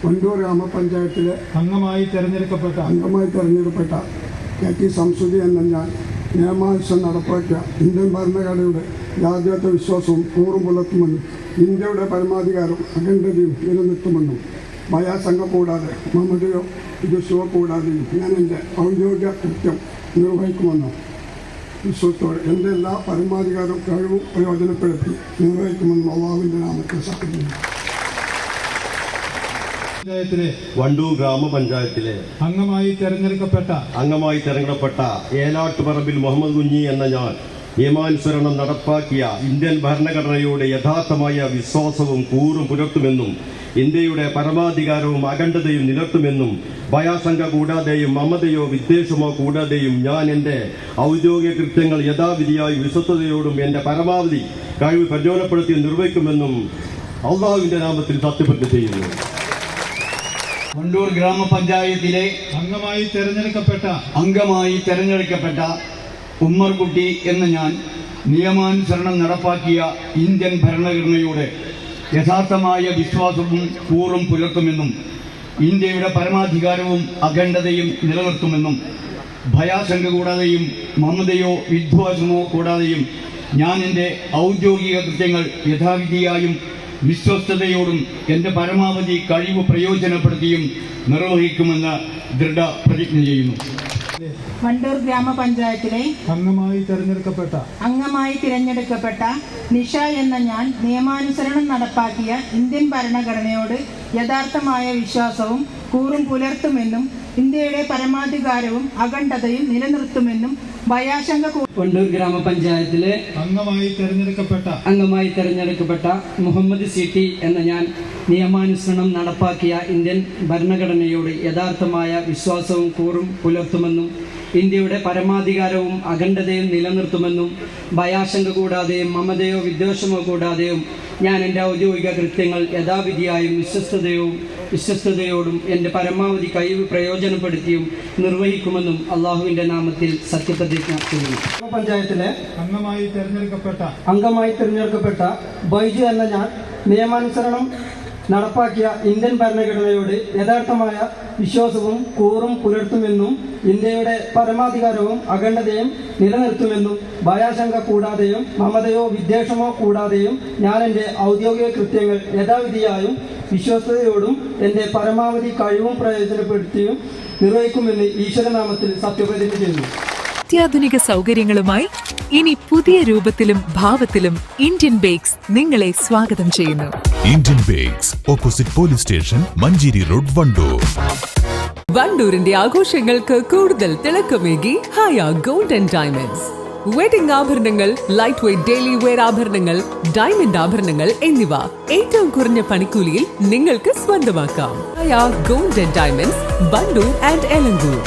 വണ്ടൂർ ഗ്രാമപഞ്ചായത്തിലെ അംഗമായി തെരഞ്ഞെടുക്കപ്പെട്ട KT സംസുതി എന്ന ഞാൻ നിയമാനുസരണം നടപ്പാക്കിയ ഇന്ത്യൻ ഭരണഘടനയുടെ ജാതീയത്വ വിശ്വാസവും കൂറും പുലർത്തുമെന്നും ഇന്ത്യയുടെ പരമാധികാരവും അഖണ്ഡതയും നിലനിർത്തുമെന്നും ഭയാശങ്ക കൂടാതെ മമതയോ വിദ്വേഷമോ കൂടാതെയും ഞാൻ എൻ്റെ ഔദ്യോഗിക കൃത്യം നിർവഹിക്കുമെന്നും വിശ്വത്തോടെ എൻ്റെ എല്ലാ പരമാധികാരവും കഴിവും പ്രയോജനപ്പെടുത്തി നിർവഹിക്കുമെന്നും അള്ളാഹുവിൻ്റെ നാമത്തിൽ സത്യപ്പെടുന്നു. വണ്ടൂർ ഗ്രാമപഞ്ചായത്തിലെ അംഗമായി തെരഞ്ഞെടുക്കപ്പെട്ട ഏലാട്ടുപറമ്പിൽ മുഹമ്മദ് കുഞ്ഞി എന്ന ഞാൻ നിയമാനുസരണം നടപ്പാക്കിയ ഇന്ത്യൻ ഭരണഘടനയുടെ യഥാർത്ഥമായ വിശ്വാസവും കൂറും പുലർത്തുമെന്നും ഇന്ത്യയുടെ പരമാധികാരവും അഖണ്ഡതയും നിലർത്തുമെന്നും ഭയാശങ്ക കൂടാതെയും മമതയോ വിദ്വേഷമോ കൂടാതെയും ഞാൻ എൻ്റെ ഔദ്യോഗിക കൃത്യങ്ങൾ യഥാവിധിയായി വിശ്വസ്തയോടും എൻ്റെ പരമാവധി കഴിവ് പ്രചോദനപ്പെടുത്തി നിർവഹിക്കുമെന്നും അള്ളാഹുവിൻ്റെ നാമത്തിൽ സത്യപ്രതിജ്ഞ ചെയ്യുന്നു. വണ്ടൂർ ഗ്രാമപഞ്ചായത്തിലെ അംഗമായി തെരഞ്ഞെടുക്കപ്പെട്ട ഉമ്മർകുട്ടി എന്ന ഞാൻ നിയമാനുസരണം നടപ്പാക്കിയ ഇന്ത്യൻ ഭരണഘടനയുടെ യഥാർത്ഥമായ വിശ്വാസവും കൂറും പുലർത്തുമെന്നും ഇന്ത്യയുടെ പരമാധികാരവും അഖണ്ഡതയും നിലനിർത്തുമെന്നും ഭയാശങ്ക കൂടാതെയും മമതയോ വിദ്വേഷമോ കൂടാതെയും ഞാൻ എൻ്റെ ഔദ്യോഗിക കൃത്യങ്ങൾ യഥാവിധിയായും വിശ്വസ്തയോടും എൻ്റെ പരമാവധി കഴിവ് പ്രയോജനപ്പെടുത്തിയും നിർവഹിക്കുമെന്ന് ദൃഢപ്രതിജ്ഞ ചെയ്യുന്നു. വണ്ടൂർ ഗ്രാമപഞ്ചായത്തിലെ അംഗമായി തിരഞ്ഞെടുക്കപ്പെട്ട നിഷ എന്ന ഞാൻ നിയമാനുസരണം നടപ്പാക്കിയ ഇന്ത്യൻ ഭരണഘടനയോട് യഥാർത്ഥമായ വിശ്വാസവും കൂറും പുലർത്തുമെന്നും ഇന്ത്യയുടെ പരമാധികാരവും അഖണ്ഡതയും നിലനിർത്തുമെന്നും ഭയാശങ്ക വണ്ടൂർ ഗ്രാമപഞ്ചായത്തിലെ അംഗമായി തെരഞ്ഞെടുക്കപ്പെട്ട മുഹമ്മദ് CT എന്ന ഞാൻ നിയമാനുസരണം നടപ്പാക്കിയ ഇന്ത്യൻ ഭരണഘടനയോട് യഥാർത്ഥമായ വിശ്വാസവും കൂറും പുലർത്തുമെന്നും ഇന്ത്യയുടെ പരമാധികാരവും അഖണ്ഡതയും നിലനിർത്തുമെന്നും ഭയാശങ്ക കൂടാതെയും മമതയോ വിദ്വേഷമോ കൂടാതെയും ഞാൻ എൻ്റെ ഔദ്യോഗിക കൃത്യങ്ങൾ യഥാവിധിയായും വിശ്വസ്തയോടും എൻ്റെ പരമാവധി കഴിവ് പ്രയോജനപ്പെടുത്തിയും നിർവഹിക്കുമെന്നും അള്ളാഹുവിൻ്റെ നാമത്തിൽ സത്യപ്രതിജ്ഞ ചെയ്യുന്നു. പഞ്ചായത്തിലെ അംഗമായി തിരഞ്ഞെടുക്കപ്പെട്ട ബൈജു എന്ന ഞാൻ നിയമാനുസരണം നടപ്പാക്കിയ ഇന്ത്യൻ ഭരണഘടനയോട് യഥാർത്ഥമായ വിശ്വാസവും കൂറും പുലർത്തുമെന്നും ഇന്ത്യയുടെ പരമാധികാരവും അഖണ്ഡതയും നിലനിർത്തുമെന്നും ഭയാശങ്ക കൂടാതെയും മമതയോ വിദ്വേഷമോ കൂടാതെയും ഞാൻ എൻ്റെ ഔദ്യോഗിക കൃത്യങ്ങൾ യഥാവിധിയായും വിശ്വസ്തയോടും എൻ്റെ പരമാവധി കഴിവും പ്രയോജനപ്പെടുത്തിയും നിർവഹിക്കുമെന്ന് ഈശ്വരനാമത്തിൽ സത്യപ്രതിജ്ഞ ചെയ്യുന്നു. അത്യാധുനിക സൗകര്യങ്ങളുമായി ഇനി പുതിയ രൂപത്തിലും ഭാവത്തിലും ഇന്ത്യൻ ബേക്സ് നിങ്ങളെ സ്വാഗതം ചെയ്യുന്നു. Indian Bakes opposite police station, Manjeri road, Wandoor. വണ്ടൂരിന്റെ ആഘോഷങ്ങൾക്ക് കൂടുതൽ തിളക്കമേകി Haya gold and diamonds. Wedding ആഭരണങ്ങൾ, ലൈറ്റ് വെയ്റ്റ് ഡെയിലി വെയർ ആഭരണങ്ങൾ, ഡയമണ്ട് ആഭരണങ്ങൾ എന്നിവ ഏറ്റവും കുറഞ്ഞ പണിക്കൂലിയിൽ നിങ്ങൾക്ക് സ്വന്തമാക്കാം. Haya gold and diamonds, Wandoor and Elankur.